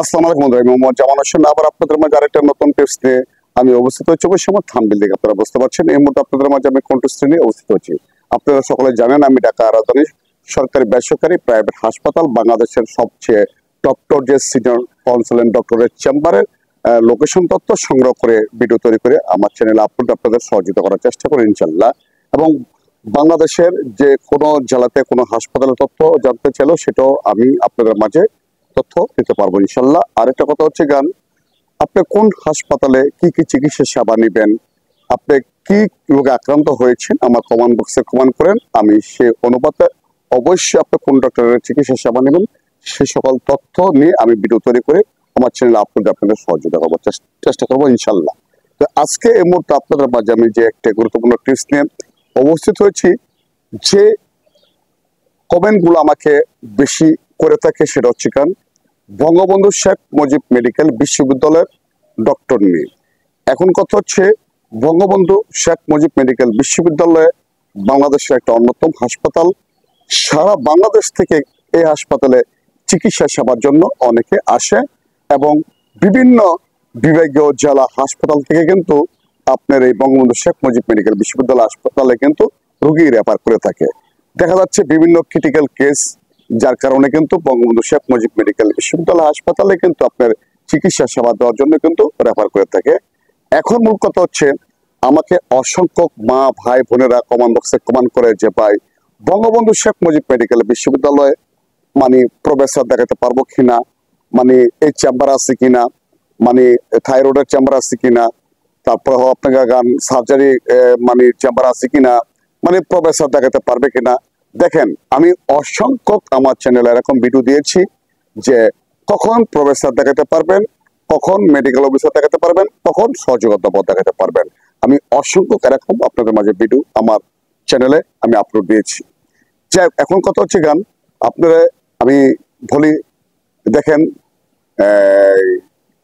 আসসালামু আলাইকুম বন্ধুরা, আমি মোহাম্মদ জামান হোসেন আবার আপনাদের মাঝে আরেকটা নতুন টিপস নিয়ে আমি অবস্থিত হচ্ছি। অবশ্যই আমার থাম্বনেল দেখে আপনারা বুঝতে পারছেন এই মুহূর্তে আপনাদের মাঝে আমি কোন টিপস নিয়ে অবস্থিত হচ্ছি। আপনারা সকলে জানেন আমি ঢাকা রাজধানীর সরকারি বেসরকারি প্রাইভেট হাসপাতাল বাংলাদেশের সবচেয়ে ডক্টর যে সিনিয়র কনসালটেন্ট ডক্টরের চেম্বারের লোকেশন তথ্য সংগ্রহ করে ভিডিও তৈরি করে আমার চ্যানেলে আপলোড আপনাদের সহযোগিতা করার চেষ্টা করি ইনশাল্লাহ। এবং বাংলাদেশের যে কোনো জেলাতে কোনো হাসপাতালের তথ্য জানতে চাইলেও সেটাও আমি আপনাদের মাঝে তথ্য দিতে পারবো ইনশাল্লাহ। আরেকটা কথা হচ্ছে গান, আপনি কোন হাসপাতালে কি কি চিকিৎসা সেবা নেবেন, আপনি কি রোগে আক্রান্ত হয়েছেন আমার কমেন্ট বক্সে কমেন্ট করেন। আমি সে অনুপাতে অবশ্যই আপনি কোন ডক্টরের চিকিৎসা সেবা নেবেন সে সকল তথ্য নিয়ে আমি ভিডিও তৈরি করে আমার চ্যানেলে আপলোড আপনাদের সহযোগিতা করবো চেষ্টা করবো ইনশাল্লাহ। তো আজকে এই মুহূর্তে আপনাদের মাঝে আমি যে একটা গুরুত্বপূর্ণ টিপস নিয়ে অবস্থিত হয়েছি, যে কমেন্টগুলো আমাকে বেশি করে থাকে সেটা হচ্ছে কারণ বঙ্গবন্ধু শেখ মুজিব মেডিকেল বিশ্ববিদ্যালয়ের ডক্টর নিয়ে। এখন কথা হচ্ছে বঙ্গবন্ধু শেখ মুজিব মেডিকেল বিশ্ববিদ্যালয়ে বাংলাদেশের একটা অন্যতম হাসপাতাল। সারা বাংলাদেশ থেকে এই হাসপাতালে চিকিৎসা সেবার জন্য অনেকে আসে এবং বিভিন্ন বিভাগীয় জেলা হাসপাতাল থেকে কিন্তু আপনার এই বঙ্গবন্ধু শেখ মুজিব মেডিকেল বিশ্ববিদ্যালয় হাসপাতালে কিন্তু রোগী রেফার করে থাকে। দেখা যাচ্ছে বিভিন্ন ক্রিটিক্যাল কেস, যার কারণে কিন্তু বঙ্গবন্ধু শেখ মুজিব মেডিকেল বিশ্ববিদ্যালয় হাসপাতালে কিন্তু আপনার চিকিৎসা সেবা দেওয়ার জন্য কিন্তু রেফার করে থাকে। এখন মূল কথা হচ্ছে আমাকে অসংখ্য মা ভাই বোনেরা কমেন্ট বক্সে কমেন্ট করে যে ভাই বঙ্গবন্ধু শেখ মুজিব মেডিকেল বিশ্ববিদ্যালয়ে মানে প্রফেসর দেখাতে পারবো কিনা, মানে এই চেম্বার আছে কিনা, মানে থাইরয়েডের চেম্বার আছে কিনা, তারপরে আপনাকে গান সার্জারি মানে চেম্বার আছে কিনা, মানে প্রফেসর দেখাতে পারবে কিনা। দেখেন আমি অসংখ্য আমার চ্যানেলে এরকম ভিডিও দিয়েছি যে কখন প্রফেসর দেখাতে পারবেন, কখন মেডিকেল অফিসার দেখাতে পারবেন, কখন সহযোগিতা পদ দেখাতে পারবেন। আমি অসংখ্য এরকম আপনাদের মাঝে ভিডিও আমার চ্যানেলে আমি আপলোড দিয়েছি। যে এখন কথা হচ্ছে গান আপনারা আমি বলি, দেখেন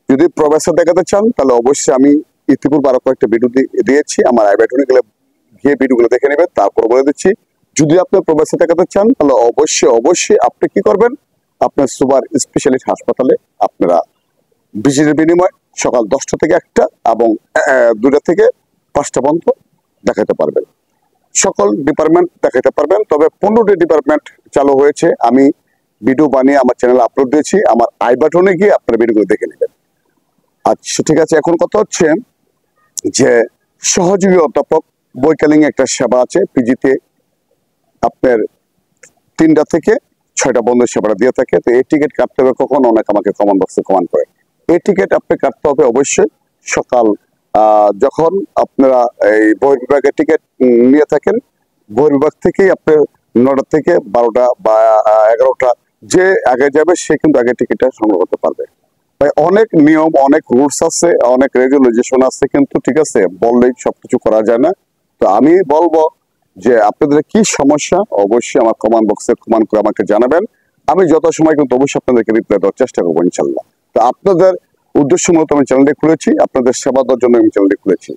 যদি প্রফেসর দেখাতে চান তাহলে অবশ্যই আমি ইতিপূর্বে আরো কয়েকটা ভিডিও দিয়েছি, আমার আই বাটনে গিয়ে ভিডিওগুলো দেখে নেবেন। তারপর বলে দিচ্ছি যদি আপনি প্রফেসর দেখাতে চান তাহলে অবশ্যই আপনি কি করবেন, আপনার সুপার স্পেশালিস্ট হাসপাতালে আপনারা ভিজিটের বিনিময় সকাল 10টা থেকে 1টা এবং 2টা থেকে 5টা পর্যন্ত দেখাতে পারবেন। সকল ডিপার্টমেন্ট দেখাতে পারবেন। তবে 15টি ডিপার্টমেন্ট চালু হয়েছে, আমি ভিডিও বানিয়ে আমার চ্যানেলে আপলোড দিয়েছি, আমার আই বাটনে গিয়ে আপনারা ভিডিওগুলো দেখে নেবেন। আচ্ছা ঠিক আছে, এখন কথা হচ্ছে যে সহযোগী অধ্যাপক বৈকালীন একটা সেবা আছে পিজিতে, আপনার 3টা থেকে 6টা বন্ধ সেবাটা দিয়ে থাকে। তো এই টিকিট কাটতে হবে কখন, অনেক আমাকে কমেন্ট বক্সে কমেন্ট করে। এই টিকিট আপনি কাটতে হবে অবশ্যই সকাল যখন আপনারা এই বহির্বিভাগের টিকিট নিয়ে থাকেন, বহির্বিভাগ থেকেই আপনার 9টা থেকে 12টা বা 11টা যে আগে যাবে সে কিন্তু আগে টিকিটটা সংগ্রহ করতে পারবে। ভাই অনেক নিয়ম, অনেক রুলস আছে, অনেক রেগুলেশন আছে, কিন্তু ঠিক আছে বললেই সবকিছু করা যায় না। তো আমি বলবো যে আপনাদের কি সমস্যা অবশ্যই আমার কমেন্ট বক্সে কমেন্ট করে আমাকে জানাবেন। আমি যত সময় কিন্তু অবশ্যই আপনাদেরকে রিপ্লাই দেওয়ার চেষ্টা করবো ইনশাল্লাহ। তো আপনাদের উদ্দেশ্য মতো আমি চ্যানেলটি খুলেছি, আপনাদের সেবা দেওয়ার জন্য আমি চ্যানেলটি খুলেছি।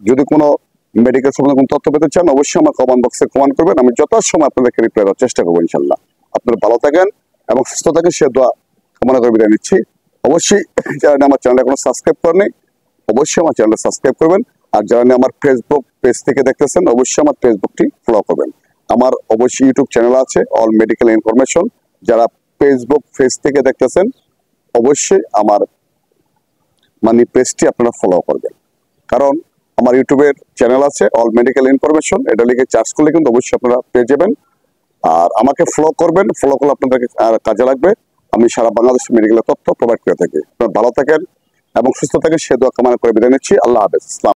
যদি কোনো মেডিকেল সম্বন্ধে কোনো তথ্য পেতে চান অবশ্যই আমার কমেন্ট বক্সে কমেন্ট করবেন, আমি যত সময় আপনাদেরকে রিপ্লাই দেওয়ার চেষ্টা করবো ইনশাল্লাহ। আপনারা ভালো থাকেন এবং সুস্থ থাকেন সে দোয়া কামনা করে বিদায় নিচ্ছি। অবশ্যই যারা আমার চ্যানেল এখনো সাবস্ক্রাইব করেনি অবশ্যই আমার চ্যানেলটা সাবস্ক্রাইব করবেন। আর যারা আমার ফেসবুক পেজ থেকে দেখতেছেন অবশ্যই আমার ফেসবুকটি ফলো করবেন। আমার অবশ্যই ইউটিউব চ্যানেল আছে অল মেডিকেল ইনফরমেশন, যারা ফেসবুক পেজ থেকে দেখতেছেন অবশ্যই আমার মানে পেজটি আপনারা ফলো করবেন, কারণ আমার ইউটিউবের চ্যানেল আছে অল মেডিকেল ইনফরমেশন, এটা লিখে চার্জ করলে কিন্তু অবশ্যই আপনারা পেয়ে যাবেন। আর আমাকে ফলো করবেন, ফলো করলে আপনাদেরকে কাজে লাগবে। আমি সারা বাংলাদেশ মেডিকেলের তথ্য প্রোভাইড করে থাকি। আপনারা ভালো থাকেন এবং সুস্থ থাকেন সে দোয়া কামনা করে বিদায় নিচ্ছি। আল্লাহ হাফেজ।